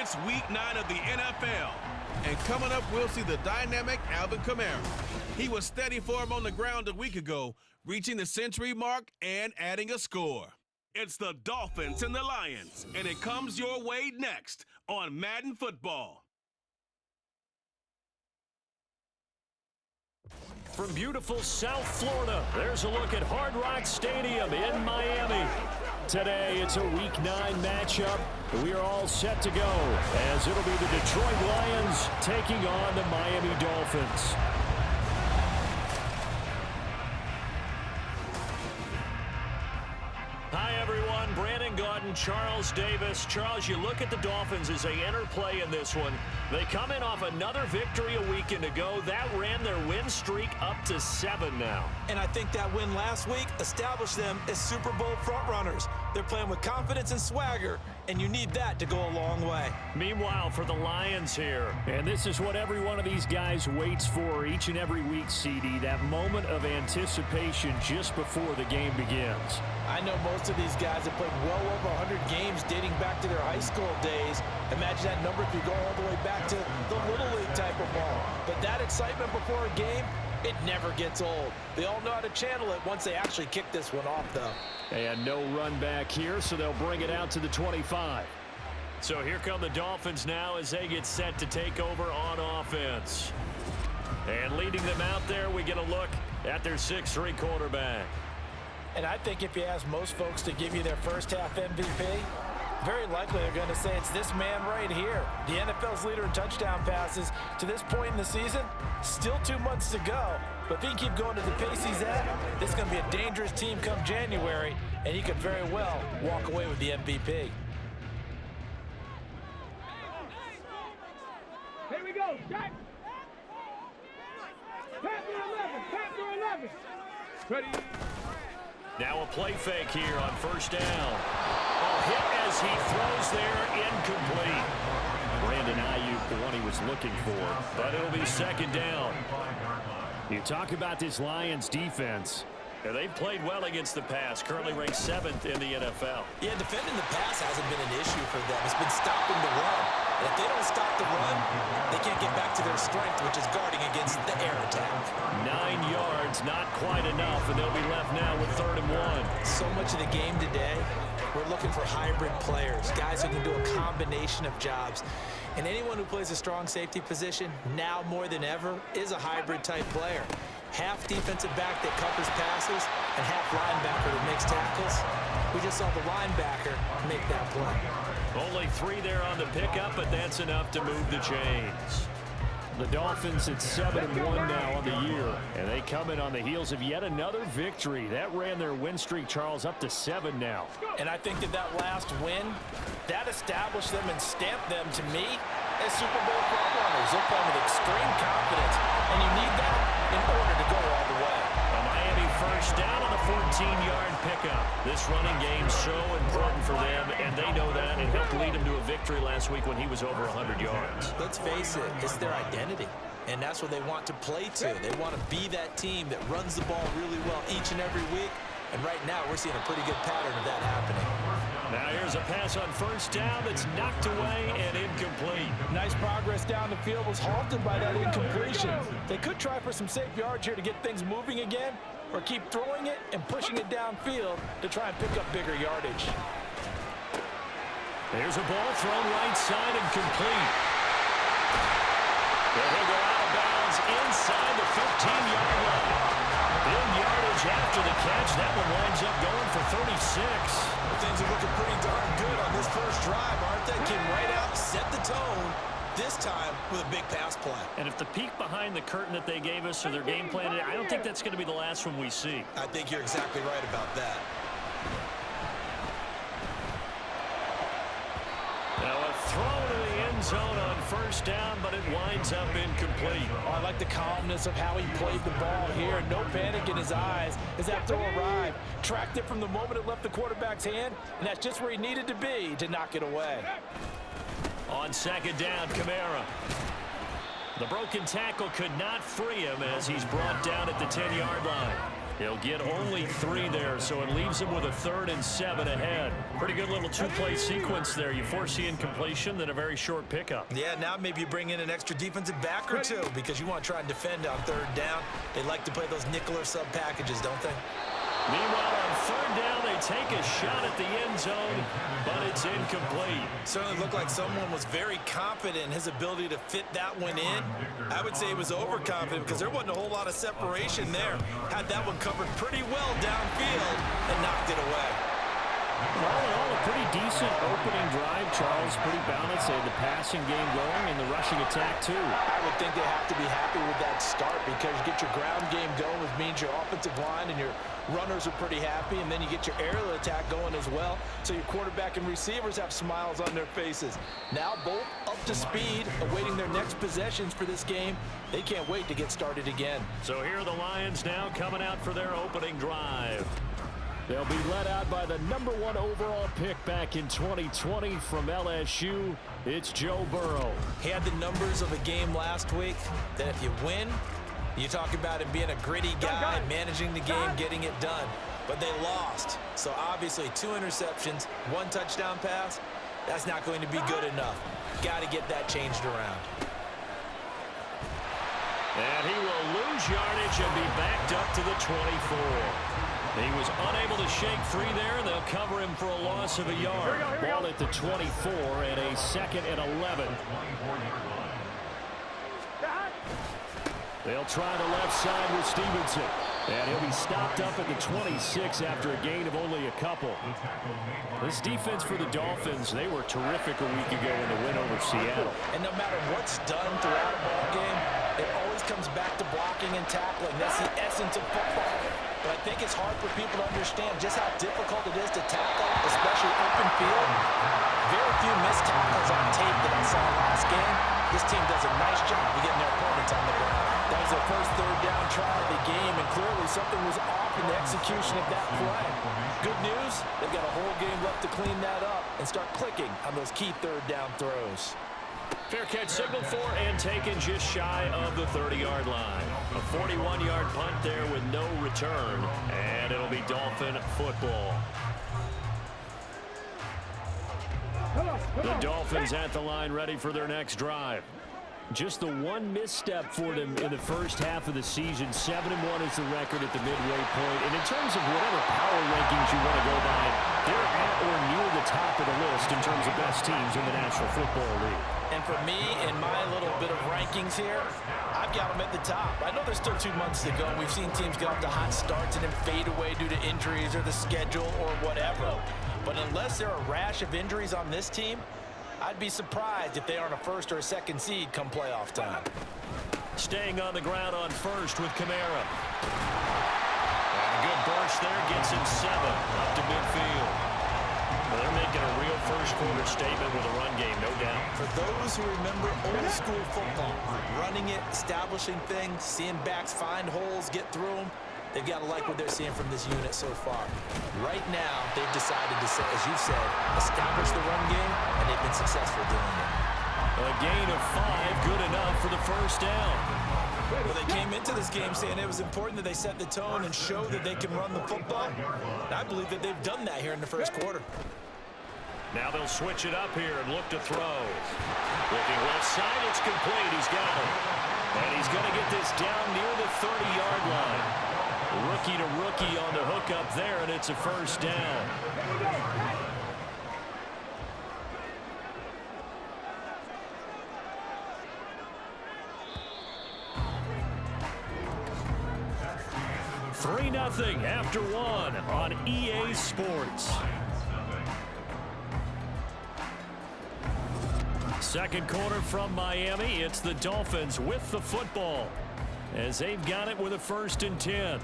It's week 9 of the NFL. And coming up, we'll see the dynamic Alvin Kamara. He was steady for him on the ground a week ago, reaching the century mark and adding a score. It's the Dolphins and the Lions, and it comes your way next on Madden Football. From beautiful South Florida, there's a look at Hard Rock Stadium in Miami. Today, it's a Week 9 matchup. We are all set to go, as it'll be the Detroit Lions taking on the Miami Dolphins. Hi, everyone. Brandon Gaudin, Charles Davis. Charles, you look at the Dolphins as they enter play in this one. They come in off another victory a weekend ago. That ran their win streak up to 7 now. And I think that win last week established them as Super Bowl frontrunners. They're playing with confidence and swagger, and you need that to go a long way. Meanwhile, for the Lions here, and this is what every one of these guys waits for each and every week, CD, that moment of anticipation just before the game begins. I know most of these guys have played well over 100 games dating back to their high school days. Imagine that number if you go all the way back to the Little League type of ball. But that excitement before a game, it never gets old. They all know how to channel it once they actually kick this one off, though. And no run back here, so they'll bring it out to the 25. So here come the Dolphins now as they get set to take over on offense. And leading them out there, we get a look at their 6'3" quarterback. And I think if you ask most folks to give you their first half MVP, very likely they're going to say it's this man right here. The NFL's leader in touchdown passes to this point in the season. Still 2 months to go. But if he can keep going to the pace he's at, this is going to be a dangerous team come January, and he could very well walk away with the MVP. Here we go, Jack. Panther 11. Ready. Now a play fake here on first down. A hit as he throws there, incomplete. Brandon Ayuk, the one he was looking for, but it'll be second down. You talk about this Lions defense. They've played well against the pass, currently ranked 7th in the NFL. Yeah, defending the pass hasn't been an issue for them. It's been stopping the run. And if they don't stop the run, they can't get back to their strength, which is guarding against the air attack. 9 yards, not quite enough, and they'll be left now with 3rd and 1. So much of the game today, we're looking for hybrid players, guys who can do a combination of jobs. And anyone who plays a strong safety position, now more than ever, is a hybrid-type player. Half defensive back that covers passes and half linebacker that makes tackles. We just saw the linebacker make that play. Only 3 there on the pickup, but that's enough to move the chains. The Dolphins at 7-1 now on the year, and they come in on the heels of yet another victory. That ran their win streak, Charles, up to 7 now. And I think that last win, that established them and stamped them, to me, as Super Bowl frontrunners. They're playing with extreme confidence, and you need that in order to go all the way. A Miami first down on a 14-yard pickup. This running game so important for them, and they know that. It helped lead them to a victory last week when he was over 100 yards. Let's face it, it's their identity, and that's what they want to play to. They want to be that team that runs the ball really well each and every week, and right now we're seeing a pretty good pattern of that happening. Now here's a pass on first down that's knocked away and incomplete. Nice progress down the field, was halted by that incompletion. They could try for some safe yards here to get things moving again, or keep throwing it and pushing it downfield to try and pick up bigger yardage. There's a ball thrown right side and complete. He'll go out of bounds inside the 15-yard line. Big yardage after the catch. That one winds up going for 36. Things are looking pretty darn good on this first drive, aren't they? Came right out, set the tone, this time with a big pass play. And if the peek behind the curtain that they gave us or their game plan, I don't think that's going to be the last one we see. I think you're exactly right about that. Now a throw to the end zone on first down, but it winds up incomplete. Oh, I like the calmness of how he played the ball here. No panic in his eyes as that throw arrived. Tracked it from the moment it left the quarterback's hand, and that's just where he needed to be to knock it away. On second down, Kamara. The broken tackle could not free him as he's brought down at the 10-yard line. He'll get only 3 there, so it leaves him with a 3rd and 7 ahead. Pretty good little 2-play sequence there. You force the incompletion, then a very short pickup. Yeah, now maybe you bring in an extra defensive back or 2 because you want to try and defend on 3rd down. They like to play those nickel or sub packages, don't they? Meanwhile, on 3rd down, they take a shot at the end zone, but it's incomplete. Certainly looked like someone was very confident in his ability to fit that one in. I would say he was overconfident because there wasn't a whole lot of separation there. Had that one covered pretty well downfield and knocked it away. All in all, a pretty decent opening drive, Charles. Pretty balanced. They had the passing game going and the rushing attack, too. I would think they have to be happy with that start because you get your ground game going, which means your offensive line and your runners are pretty happy, and then you get your aerial attack going as well, so your quarterback and receivers have smiles on their faces. Now both up to speed, awaiting their next possessions for this game. They can't wait to get started again. So here are the Lions now coming out for their opening drive. They'll be led out by the #1 overall pick back in 2020 from LSU. It's Joe Burrow. He had the numbers of a game last week that if you win, you talk about him being a gritty guy, managing the game, getting it done. But they lost. So obviously 2 interceptions, 1 touchdown pass, that's not going to be good enough. Got to get that changed around. And he will lose yardage and be backed up to the 24. He was unable to shake free there. They'll cover him for a loss of a yard. Ball at the 24 and a 2nd and 11. They'll try the left side with Stevenson. And he'll be stopped up at the 26 after a gain of only a couple. This defense for the Dolphins, they were terrific a week ago in the win over Seattle. And no matter what's done throughout a ball game, it always comes back to blocking and tackling. That's the essence of football. But I think it's hard for people to understand just how difficult it is to tackle, especially open field. Very few missed tackles on tape that I saw last game. This team does a nice job of getting their opponents on the ground. That was their first 3rd down try of the game, and clearly something was off in the execution of that play. Good news, they've got a whole game left to clean that up and start clicking on those key 3rd down throws. Fair catch signaled for and taken just shy of the 30-yard line. A 41-yard punt there with no return, and it'll be Dolphin football. The Dolphins at the line ready for their next drive. Just the 1 misstep for them in the first half of the season. 7-1 is the record at the midway point. And in terms of whatever power rankings you want to go by, they're at or near the top of the list in terms of best teams in the National Football League. And for me, in my little bit of rankings here, I've got them at the top. I know there's still 2 months to go. We've seen teams get off to hot starts and then fade away due to injuries or the schedule or whatever. But unless there are a rash of injuries on this team, I'd be surprised if they aren't a 1st or a 2nd seed come playoff time. Staying on the ground on 1st with Kamara. And a good burst there gets him 7 up to midfield. Well, they're making a real first-quarter statement with a run game, no doubt. For those who remember old-school football, running it, establishing things, seeing backs find holes, get through them, they've got to like what they're seeing from this unit so far. Right now, they've decided to, as you said, establish the run game, and they've been successful doing it. A gain of 5, good enough for the 1st down. Well, they came into this game saying it was important that they set the tone and show that they can run the football. And I believe that they've done that here in the 1st quarter. Now they'll switch it up here and look to throw. Looking left side, it's complete. He's got it. And he's going to get this down near the 30-yard line. Rookie to rookie on the hook up there, and it's a 1st down. $3-0 after 1 on EA Sports. Second quarter from Miami. It's the Dolphins with the football as they've got it with a 1st and 10.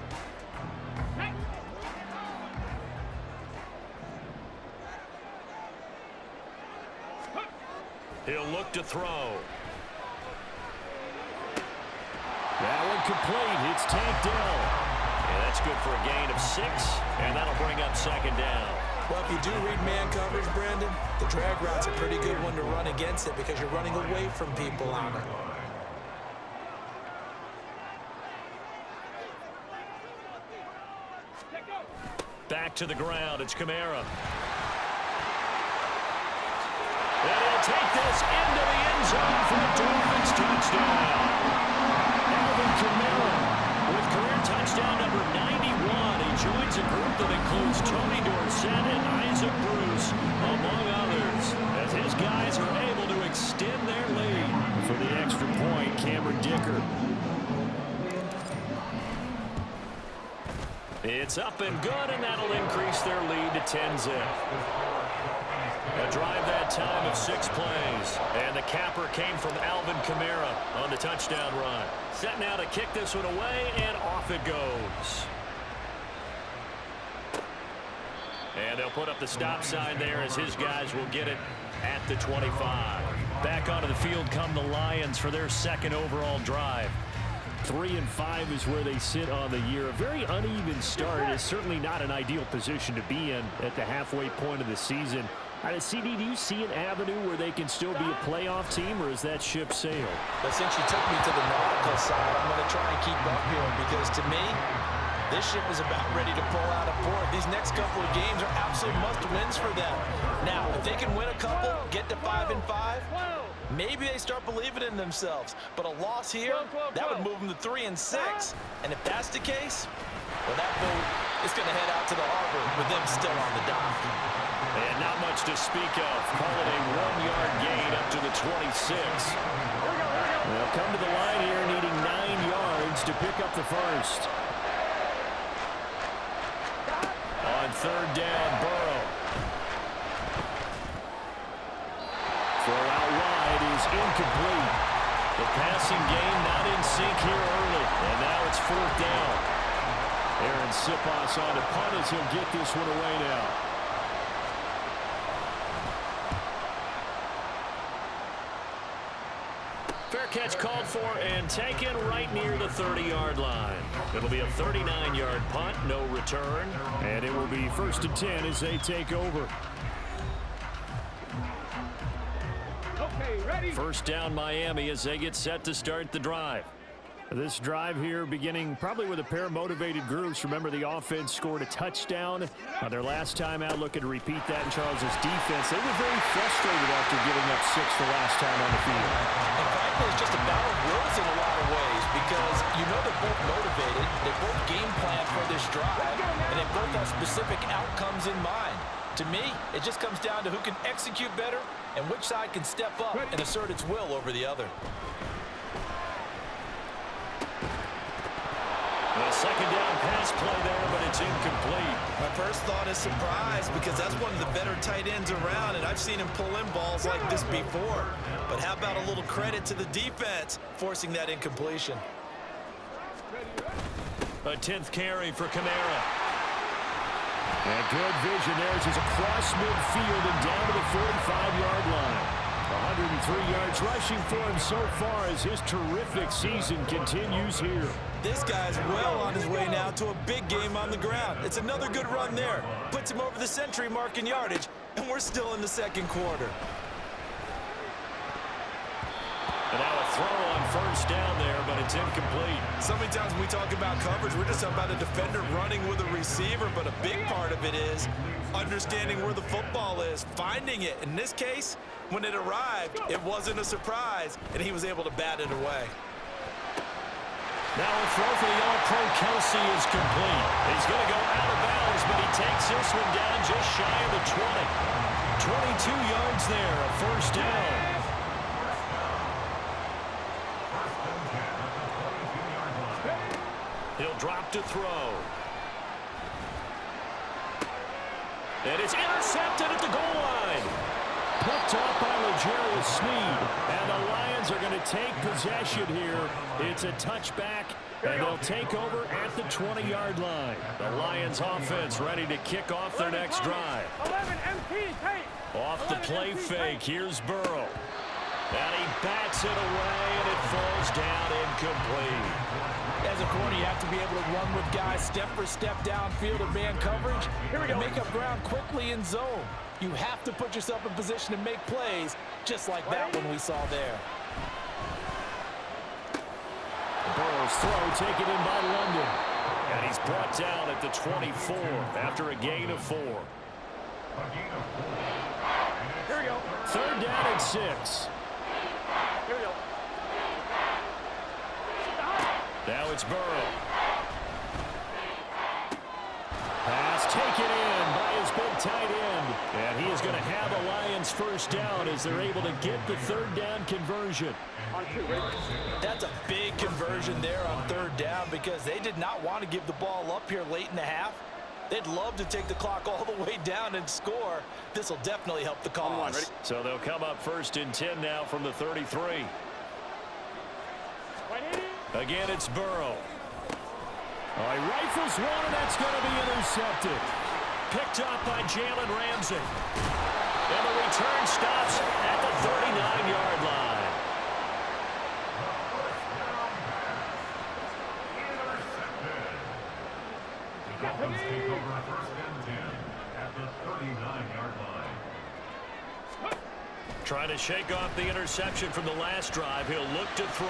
He'll look to throw. That one complete. It's tanked down. And that's good for a gain of 6, and that'll bring up 2nd down. Well, if you do read man coverage, Brandon, the drag route's a pretty good one to run against it because you're running away from people on it. to the ground. It's Kamara. And he'll take this into the end zone for a Dolphins touchdown. Alvin Kamara with career touchdown number 91. He joins a group that includes Tony Dorsett and Isaac Bruce, among others, as his guys are able to extend their lead. For the extra point, Cameron Dicker. It's up and good, and that'll increase their lead to 10-zip. A drive that time of 6 plays. And the capper came from Alvin Kamara on the touchdown run. Set now to kick this one away, and off it goes. And they'll put up the stop sign there as his guys will get it at the 25. Back onto the field come the Lions for their second overall drive. 3-5 is where they sit on the year. A very uneven start. It's certainly not an ideal position to be in at the halfway point of the season. CD, do you see an avenue where they can still be a playoff team, or is that ship sailed? But since you took me to the nautical side, I'm going to try and keep up here, because to me, this ship is about ready to pull out of port. These next couple of games are absolute must-wins for them. Now, if they can win a couple, get to 5-5, maybe they start believing in themselves. But a loss here, that would move them to 3-6. And if that's the case, well, that boat is going to head out to the harbor with them still on the dock. And not much to speak of. Call it a 1-yard gain up to the 26. They'll come to the line here needing 9 yards to pick up the first. On third down, Burrow. Throw out wide is incomplete. The passing game not in sync here early. And now it's fourth down. Aaron Siposs on to punt as he'll get this one away now. Fair catch called for and taken right near the 30-yard line. It'll be a 39-yard punt, no return. And it will be 1st and 10 as they take over. Okay, ready. First down Miami as they get set to start the drive. This drive here beginning probably with a pair of motivated groups. Remember, the offense scored a touchdown on their last time out. Looking to repeat that in Charles' defense. They were very frustrated after giving up 6 the last time on the field. And frankly, it's just a battle of wills in a lot of ways, because you know they're both motivated. They both game plan for this drive, and they both have specific outcomes in mind. To me, it just comes down to who can execute better and which side can step up and assert its will over the other. A second down pass play there, but it's incomplete. My first thought is surprise, because that's one of the better tight ends around, and I've seen him pull in balls like this before. But how about a little credit to the defense forcing that incompletion? A 10th carry for Kamara. And good vision there as he's across midfield and down to the 45-yard line. 103 yards rushing for him so far as his terrific season continues here. This guy's well on his way now to a big game on the ground. It's another good run there. Puts him over the century mark in yardage, and we're still in the second quarter. And now a throw on first down there, but it's incomplete. So many times when we talk about coverage, we're just talking about a defender running with a receiver, but a big part of it is understanding where the football is, finding it. In this case, when it arrived, it wasn't a surprise, and he was able to bat it away. Now a throw for the All-Pro Kelsey is complete. He's going to go out of bounds, but he takes this one down just shy of the 20. 22 yards there, a first down. He'll drop to throw. And it's intercepted at the goal line. Picked up by L'Jarius Sneed. And the Lions are going to take possession here. It's a touchback, and they'll take over at the 20-yard line. The Lions offense ready to kick off their next drive. 11 MP, hey. Off the play fake, here's Burrow. And he bats it away, and it falls down incomplete. As a corner, you have to be able to run with guys step for step downfield in man coverage and make up ground quickly in zone. You have to put yourself in position to make plays, just like that one we saw there. Burrow's throw taken in by London. And he's brought down at the 24 after a gain of 4. Here we go. 3rd down and 6. Here we go. Now it's Burrow. Pass taken in by his big tight end. And he is going to have a Lions first down as they're able to get the 3rd down conversion. On 2, ready? That's a big conversion there on 3rd down because they did not want to give the ball up here late in the half. They'd love to take the clock all the way down and score. This will definitely help the cause. So they'll come up 1st and 10 now from the 33. Again, it's Burrow. Oh, he rifles one, and that's going to be intercepted. Picked up by Jalen Ramsey. And the return stops at the 39-yard line. Dolphins take over 1st and 10 at the 39-yard line. Trying to shake off the interception from the last drive. He'll look to throw.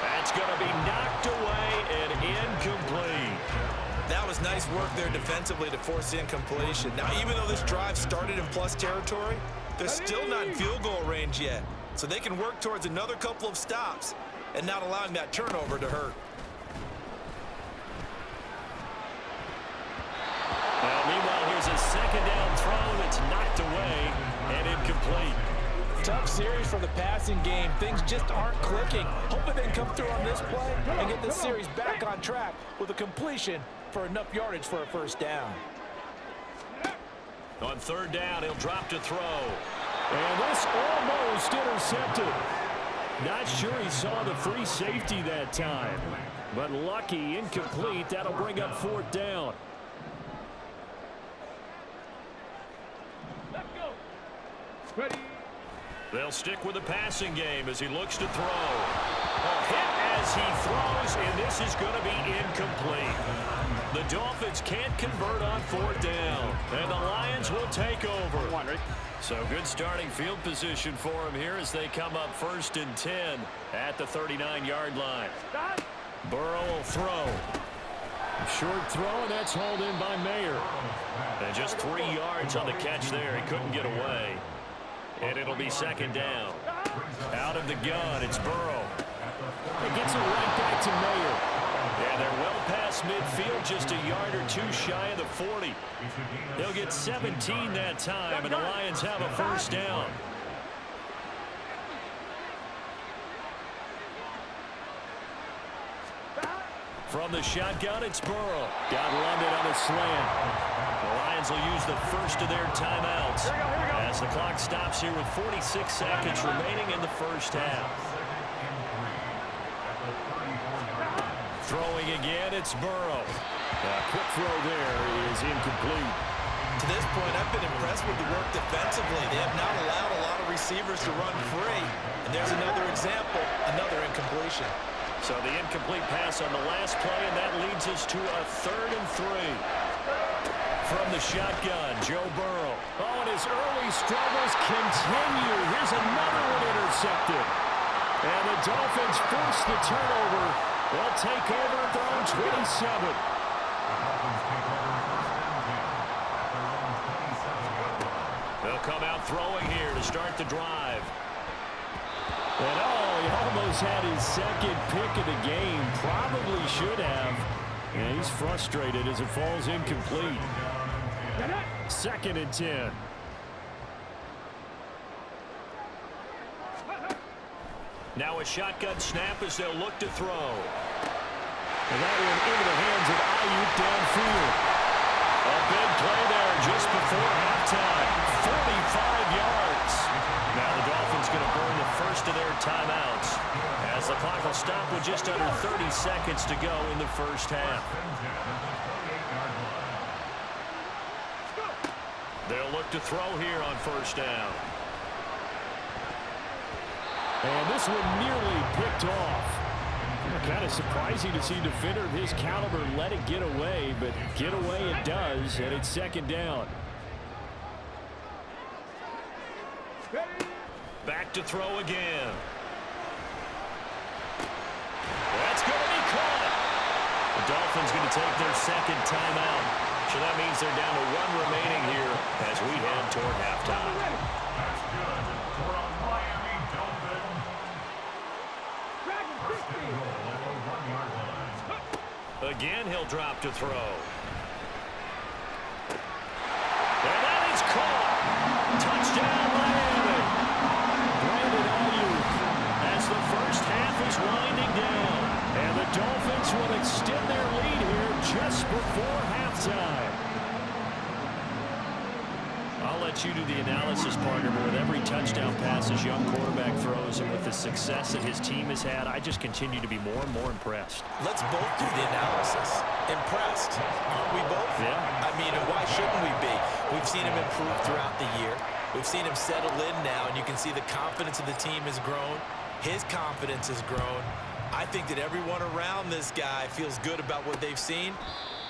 That's going to be knocked away and incomplete. That was nice work there defensively to force the incompletion. Now, even though this drive started in plus territory, they're still not in field goal range yet. So they can work towards another couple of stops and not allowing that turnover to hurt. Well, meanwhile, here's a 2nd down throw that's knocked away and incomplete. Tough series for the passing game. Things just aren't clicking. Hoping they can come through on this play and get this series back on track with a completion for enough yardage for a 1st down. On 3rd down, he'll drop to throw. And this almost intercepted. Not sure he saw the free safety that time. But lucky, incomplete. That'll bring up 4th down. Let's go. Ready. They'll stick with the passing game as he looks to throw. A hit as he throws, and this is going to be incomplete. The Dolphins can't convert on 4th down, and the Lions will take over. So good starting field position for him here as they come up 1st and 10 at the 39-yard line. Burrow will throw. Short throw, and that's hauled in by Mayer. And just 3 yards on the catch there. He couldn't get away. And it'll be 2nd down. Out of the gun, it's Burrow. He gets it right back to Mayer. Yeah, they're well past midfield, just a yard or 2 shy of the 40. They'll get 17 that time, and the Lions have a 1st down. From the shotgun, it's Burrow. Got London on a slant. The Lions will use the first of their timeouts as the clock stops here with 46 seconds remaining in the 1st half. Throwing again, it's Burrow. Quick throw there is incomplete. To this point, I've been impressed with the work defensively. They have not allowed a lot of receivers to run free. And there's another example, another incompletion. So the incomplete pass on the last play, and that leads us to a 3rd and 3. From the shotgun, Joe Burrow. Oh, and his early struggles continue. Here's another one intercepted. And the Dolphins force the turnover. They'll take over at their own 27. They'll come out throwing here to start the drive. And he almost had his 2nd pick of the game. Probably should have. And he's frustrated as it falls incomplete. 2nd and 10. Now a shotgun snap as they'll look to throw. And that one into the hands of Ayuk downfield. A big play there just before halftime. 45 yards. Now the Dolphins going to burn the first of their timeouts as the clock will stop with just under 30 seconds to go in the 1st half. They'll look to throw here on 1st down. And this one nearly picked off. Kind of surprising to see a defender of his caliber let it get away, but get away it does, and it's 2nd down. Back to throw again. That's going to be caught. Dolphins going to take their second timeout. So that means they're down to 1 remaining here as we head toward halftime. That's good for a Miami Dolphin. First and goal at the 1-yard line. Again, he'll drop to throw. And that is caught. Touchdown, Miami. Brandon Ayuk as the first half is winding down. And the Dolphins will extend their lead here just before halftime. I'll let you do the analysis, partner, but with every touchdown pass his young quarterback throws and with the success that his team has had, I just continue to be more and more impressed. Let's both do the analysis. Impressed. Aren't we both? Yeah. I mean, why shouldn't we be? We've seen him improve throughout the year. We've seen him settle in now, and you can see the confidence of the team has grown. His confidence has grown. I think that everyone around this guy feels good about what they've seen.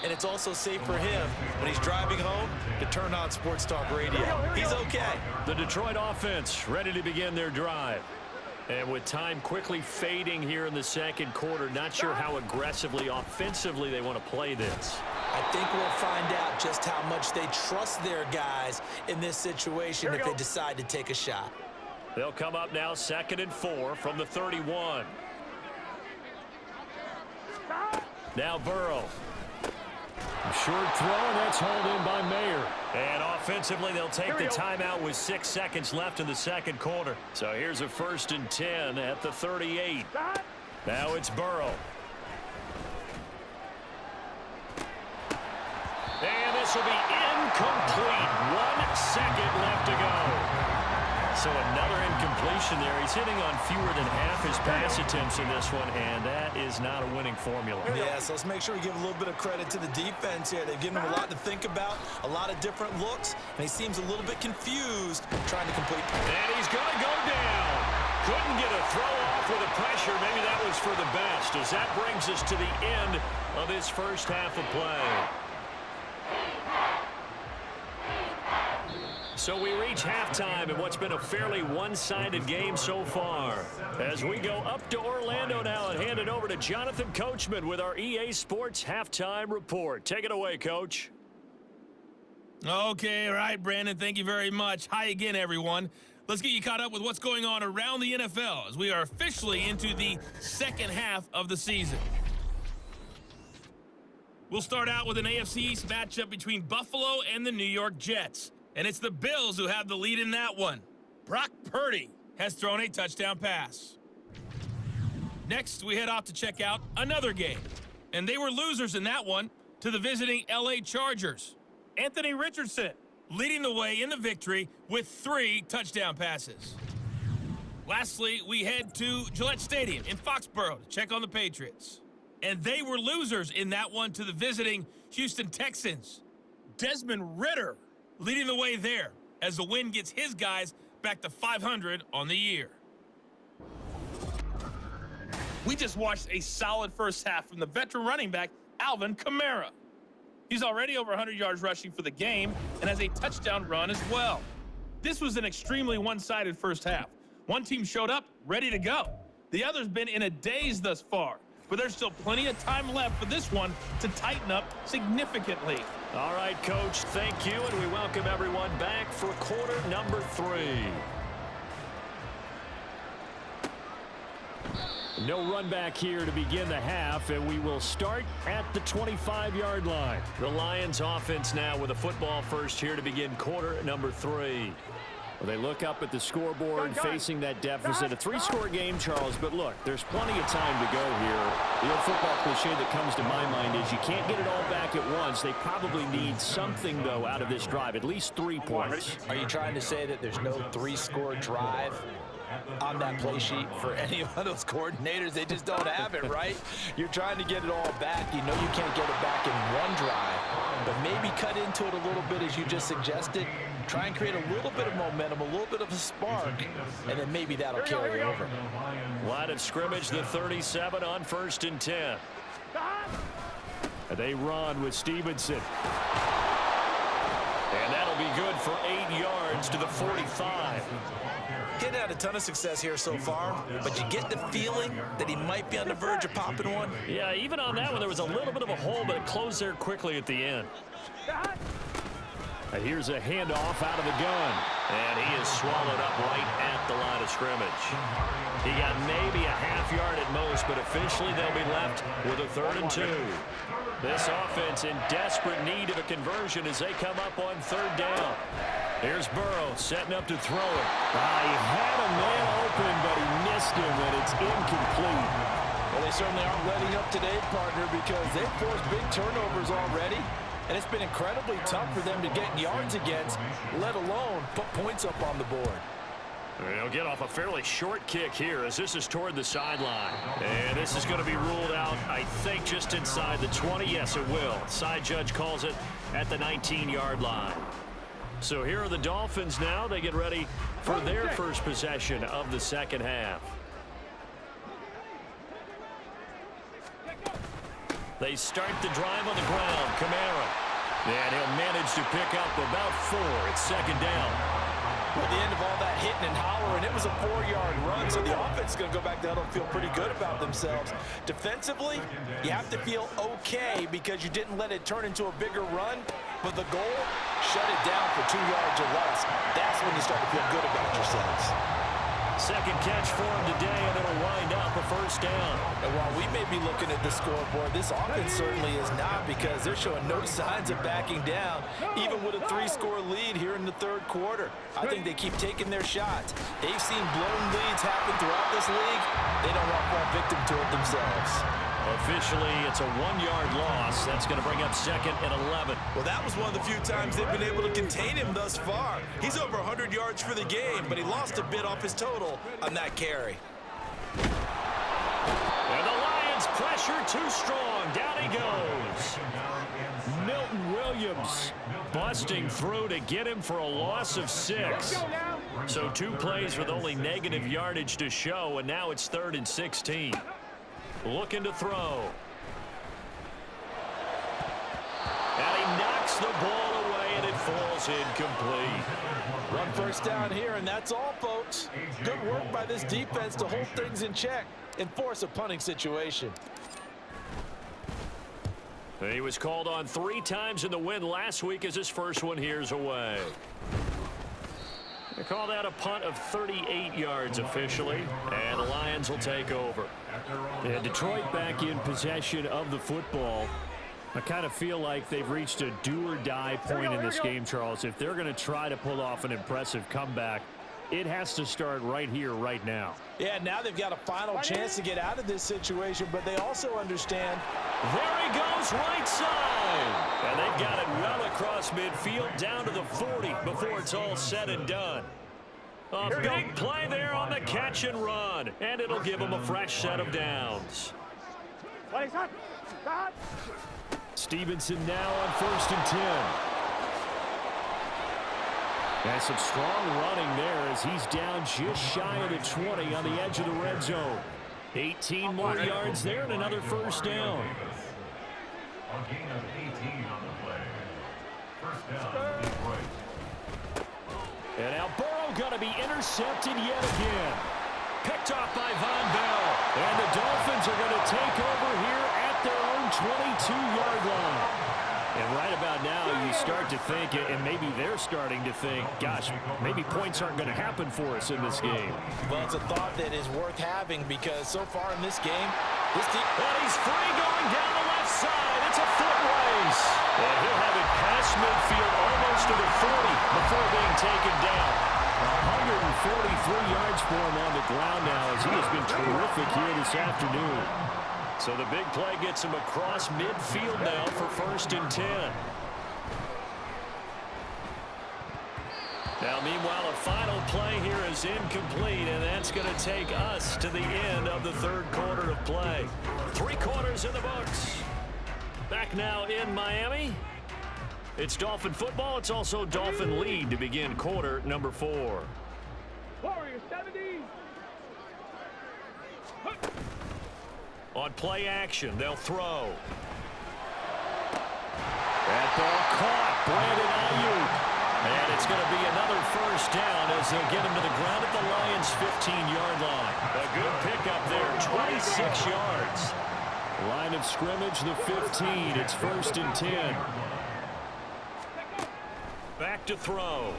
And it's also safe for him when he's driving home to turn on Sports Talk Radio. He's okay. The Detroit offense ready to begin their drive. And with time quickly fading here in the second quarter, not sure how aggressively, offensively they want to play this. I think we'll find out just how much they trust their guys in this situation if they decide to take a shot. They'll come up now 2nd and 4 from the 31. Now Burrow. Short throw, and that's hauled in by Mayer. And offensively, they'll take the timeout with 6 seconds left in the second quarter. So here's a 1st and 10 at the 38. Now it's Burrow. And this will be incomplete. 1 second left to go. So another incompletion there. He's hitting on fewer than half his pass attempts in this one, and that is not a winning formula. Yeah, so let's make sure we give a little bit of credit to the defense here. They've given him a lot to think about, a lot of different looks, and he seems a little bit confused trying to complete. And he's going to go down. Couldn't get a throw off with the pressure. Maybe that was for the best, as that brings us to the end of this first half of play. So we reach halftime in what's been a fairly one-sided game so far. As we go up to Orlando now and hand it over to Jonathan Coachman with our EA Sports Halftime Report. Take it away, Coach. Okay, all right, Brandon, thank you very much. Hi again, everyone. Let's get you caught up with what's going on around the NFL as we are officially into the second half of the season. We'll start out with an AFC East matchup between Buffalo and the New York Jets. And it's the Bills who have the lead in that one. Brock Purdy has thrown a touchdown pass. Next, we head off to check out another game. And they were losers in that one to the visiting LA Chargers. Anthony Richardson leading the way in the victory with 3 touchdown passes. Lastly, we head to Gillette Stadium in Foxborough to check on the Patriots. And they were losers in that one to the visiting Houston Texans. Desmond Ridder leading the way there as the win gets his guys back to 500 on the year. We just watched a solid first half from the veteran running back, Alvin Kamara. He's already over 100 yards rushing for the game and has a touchdown run as well. This was an extremely one-sided first half. One team showed up ready to go. The other's been in a daze thus far, but there's still plenty of time left for this one to tighten up significantly. All right, Coach, thank you, and we welcome everyone back for quarter number 3. No run back here to begin the half, and we will start at the 25-yard line. The Lions offense now with a football first here to begin quarter number 3. Well, they look up at the scoreboard facing that deficit. A 3-score game, Charles, but look, there's plenty of time to go here. The old football cliche that comes to my mind is you can't get it all back at once. They probably need something, though, out of this drive, at least 3 points. Are you trying to say that there's no 3-score drive on that play sheet for any of those coordinators? They just don't have it, right? You're trying to get it all back. You know you can't get it back in one drive, but maybe cut into it a little bit as you just suggested. Try and create a little bit of momentum, a little bit of a spark, and then maybe that'll carry over. Line of scrimmage, the 37 on 1st and 10. And they run with Stevenson. And that'll be good for 8 yards to the 45. He hadn't had a ton of success here so far, but you get the feeling that he might be on the verge of popping one. Yeah, even on that one, there was a little bit of a hole, but it closed there quickly at the end. Here's a handoff out of the gun, and he is swallowed up right at the line of scrimmage. He got maybe a half yard at most, but officially they'll be left with a 3rd and 2. This offense in desperate need of a conversion as they come up on 3rd down. Here's Burrow setting up to throw it. He had a man open, but he missed him, and it's incomplete. Well, they certainly aren't letting up today, partner, because they've forced big turnovers already. And it's been incredibly tough for them to get yards against, let alone put points up on the board. They'll get off a fairly short kick here as this is toward the sideline. And this is going to be ruled out, I think, just inside the 20. Yes, it will. Side judge calls it at the 19-yard line. So here are the Dolphins now. They get ready for their first possession of the second half. They start the drive on the ground. Kamara. And he'll manage to pick up about 4. It's 2nd down. At the end of all that hitting and hollering, it was a 4-yard run, so the offense is going to go back down and feel pretty good about themselves. Defensively, you have to feel okay because you didn't let it turn into a bigger run, but the goal, shut it down for 2 yards or less. That's when you start to feel good about yourselves. Second catch for him today, and it'll wind up a 1st down. And while we may be looking at the scoreboard, this offense certainly is not, because they're showing no signs of backing down, even with a 3-score lead here in the 3rd quarter. I think they keep taking their shots. They've seen blown leads happen throughout this league. They don't want to fall victim to it themselves. Officially, it's a 1-yard loss. That's going to bring up 2nd and 11. Well, that was one of the few times they've been able to contain him thus far. He's over 100 yards for the game, but he lost a bit off his total on that carry. And the Lions pressure too strong. Down he goes. Milton Williams busting through to get him for a loss of 6. So 2 plays with only negative yardage to show, and now it's 3rd and 16. Looking to throw. And he knocks the ball away, and it falls incomplete. 1 first down here, and that's all, folks. Good work by this defense to hold things in check and force a punting situation. He was called on 3 times in the win last week as his first one here's away. They call that a punt of 38 yards officially, and the Lions will take over. Yeah, Detroit back in possession of the football. I kind of feel like they've reached a do-or-die point in this game, Charles. If they're going to try to pull off an impressive comeback, it has to start right here, right now. Yeah, now they've got a final chance to get out of this situation, but they also understand. There he goes, right side. And they've got it well across midfield, down to the 40 before it's all said and done. A big play there on the catch and run, and it'll give them a fresh set of downs. Stevenson now on 1st and 10. And some strong running there as he's down just shy of the 20 on the edge of the red zone. 18 more yards there and another 1st down. A gain of 18 on the play. 1st down, Detroit. And now Burrow going to be intercepted yet again. Picked off by Von Bell. And the Dolphins are going to take over here at their own 22-yard line. And right about now, you start to think, and maybe they're starting to think, gosh, maybe points aren't going to happen for us in this game. Well, it's a thought that is worth having because so far in this game, this team. And he's free going down the left side. It's a foot race. And he'll have it past midfield almost to the 40 before being taken down. 143 yards for him on the ground now as he has been terrific here this afternoon. So the big play gets him across midfield now for 1st and 10. Now, meanwhile, a final play here is incomplete, and that's going to take us to the end of the 3rd quarter of play. 3 quarters in the books. Back now in Miami. It's Dolphin football. It's also Dolphin lead to begin quarter number 4. Warrior 70. On play action, they'll throw. That ball caught. Brandon Ayuk. And it's it's going to be another first down as they'll get him to the ground at the Lions' 15-yard line. A good pickup there, 26 yards. Line of scrimmage, the 15. It's 1st and 10. Back to throw.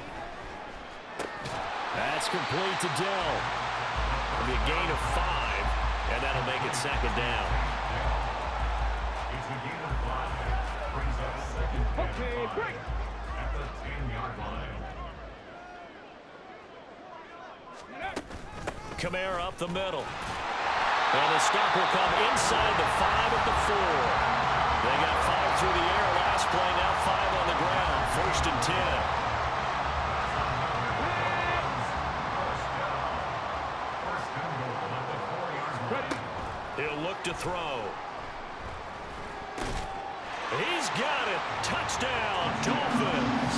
That's complete to Dell. It'll be a gain of 5, and that'll make it 2nd down. It's a gain of 5. Brings up 2nd and 5 at the 10-yard line. Kamara up the middle. And the stop will come inside the 5 at the 4. They got 5 through the air last play, now 5 on the ground. 1st and 10. He'll look to throw. He's got it. Touchdown, Dolphins.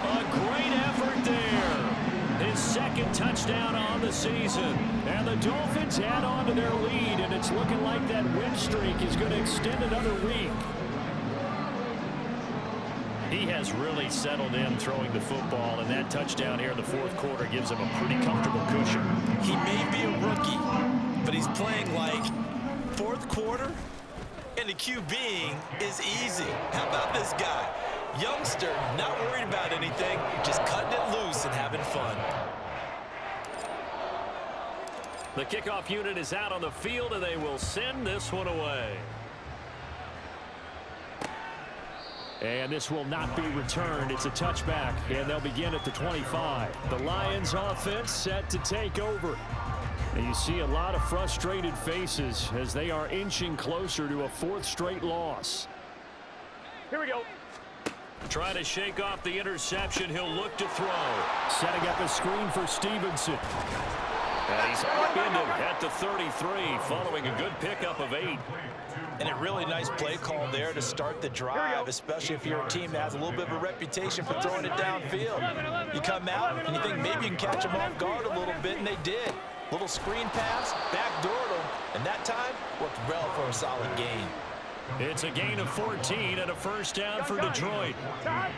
A great effort there. His 2nd touchdown on the season. And the Dolphins add on to their lead, and it's looking like that win streak is going to extend another week. He has really settled in throwing the football, and that touchdown here in the 4th quarter gives him a pretty comfortable cushion. He may be a rookie, but he's playing like 4th quarter, and the QBing is easy. How about this guy? Youngster, not worried about anything, just cutting it loose and having fun. The kickoff unit is out on the field, and they will send this one away. And this will not be returned. It's a touchback, and they'll begin at the 25. The Lions offense set to take over. And you see a lot of frustrated faces as they are inching closer to a 4th straight loss. Here we go. Trying to shake off the interception. He'll look to throw. Setting up a screen for Stevenson. And he's upended at the 33 following a good pickup of 8. And a really nice play call there to start the drive, especially if you're a team that has a little bit of a reputation for throwing it downfield. You come out and you think maybe you can catch them off guard a little bit, and they did. Little screen pass, backdoored them, and that time worked well for a solid gain. It's a gain of 14 and a first down for Detroit. And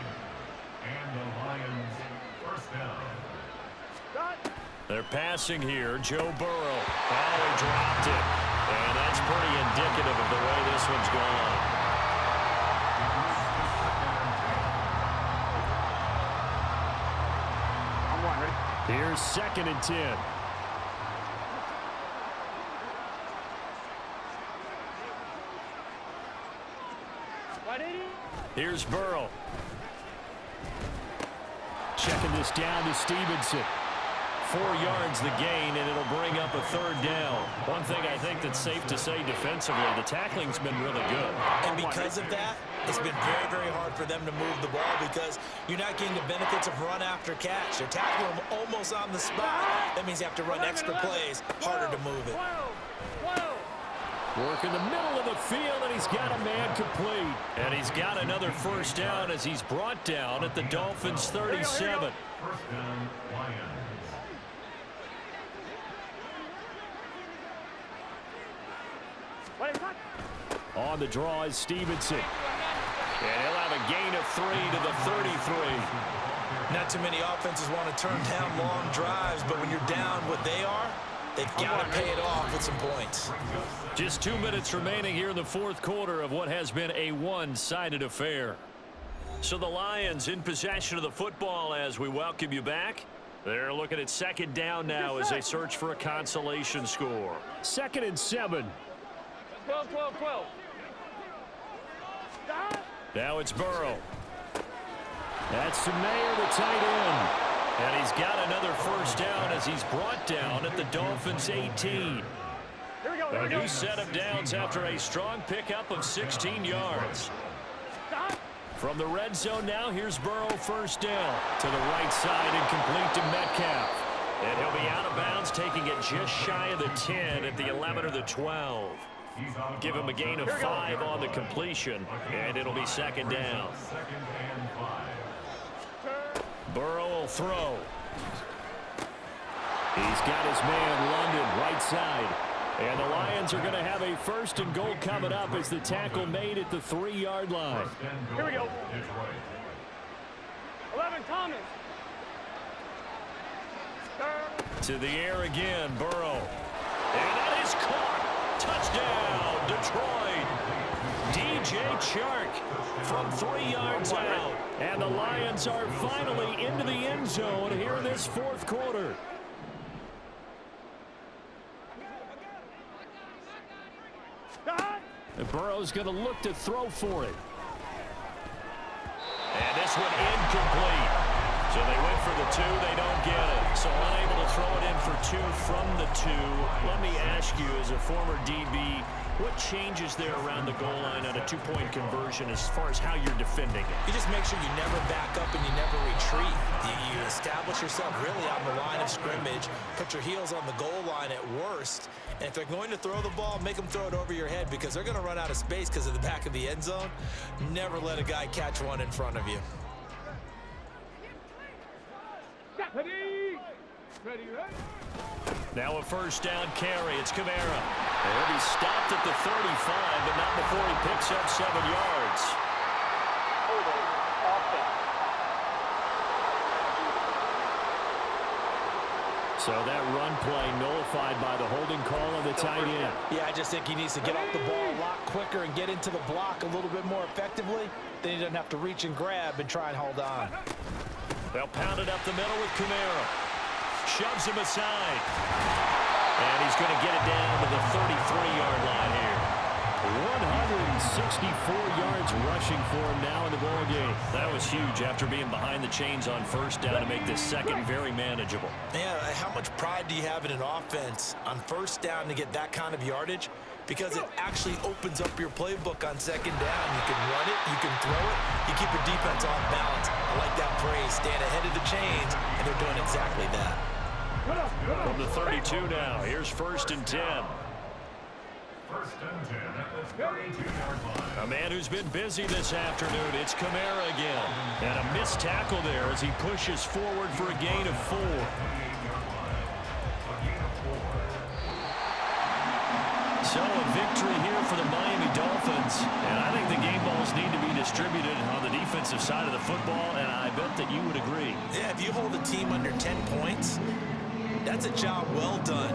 the Lions, 1st down. They're passing here. Joe Burrow. Oh, he dropped it. And that's pretty indicative of the way this one's gone. Here's 2nd and 10. Here's Burrow. Checking this down to Stevenson. 4 yards the gain, and it'll bring up a 3rd down. One thing I think that's safe to say defensively, the tackling's been really good. And because of that, it's been very, very hard for them to move the ball because you're not getting the benefits of run after catch. They're tackling them almost on the spot. That means you have to run extra plays, harder to move it. Work in the middle of the field, and he's got a man complete. And he's got another first down as he's brought down at the Dolphins' 37. First down, Lions. On the draw is Stevenson. And he'll have a gain of 3 to the 33. Not too many offenses want to turn down long drives, but when you're down what they are, they've got to pay it off with some points. Just 2 minutes remaining here in the 4th quarter of what has been a one-sided affair. So the Lions in possession of the football as we welcome you back. They're looking at 2nd down now as they search for a consolation score. 2nd and 7. 12. Now it's Burrow. That's Samayer, the tight end. And he's got another first down as he's brought down at the Dolphins' 18. A new set of downs after a strong pickup of 16 yards. From the red zone now, here's Burrow, first down. To the right side and complete to Metcalf. And he'll be out of bounds, taking it just shy of the 10 at the 11 or the 12. Give him a gain of 5 on the completion, and it'll be 2nd down. Burrow will throw. He's got his man London right side. And the Lions are going to have a 1st and goal coming up as the tackle made at the 3-yard line. Here we go. 11, Thomas. To the air again, Burrow. And that is caught. Touchdown, Detroit. DJ Chark from 3 yards out. And the Lions are finally into the end zone here in this fourth quarter. And Burrow's going to look to throw for it. And this one incomplete. So they went for the 2, they don't get it. So unable to throw it in for 2 from the 2. Let me ask you, as a former DB, what changes there around the goal line on a 2-point conversion as far as how you're defending it? You just make sure you never back up and you never retreat. You establish yourself really on the line of scrimmage, put your heels on the goal line at worst, and if they're going to throw the ball, make them throw it over your head because they're going to run out of space because of the back of the end zone. Never let a guy catch one in front of you. Now a first down carry. It's Kamara. And he stopped at the 35, but not before he picks up 7 yards. So that run play nullified by the holding call of the tight end. Yeah, I just think he needs to get off the ball a lot quicker and get into the block a little bit more effectively. Then he doesn't have to reach and grab and try and hold on. They'll pound it up the middle with Kamara. Shoves him aside. And he's going to get it down to the 33-yard line here. 164 yards rushing for him now in the ball game. That was huge after being behind the chains on first down to make this second very manageable. Yeah, how much pride do you have in an offense on first down to get that kind of yardage? Because it actually opens up your playbook on second down. You can run it, you can throw it, you keep your defense off balance. I like that phrase, stand ahead of the chains, and they're doing exactly that. From the 32 now, here's 1st and 10. 1st and 10 at the 32-yard line. A man who's been busy this afternoon, it's Kamara again. And a missed tackle there as he pushes forward for a gain of 4. So a victory here for the Miami Dolphins. And I think the game balls need to be distributed on the defensive side of the football, and I bet that you would agree. Yeah, if you hold a team under 10 points, that's a job well done.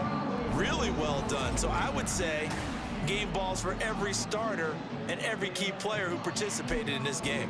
Really well done. So I would say game balls for every starter and every key player who participated in this game.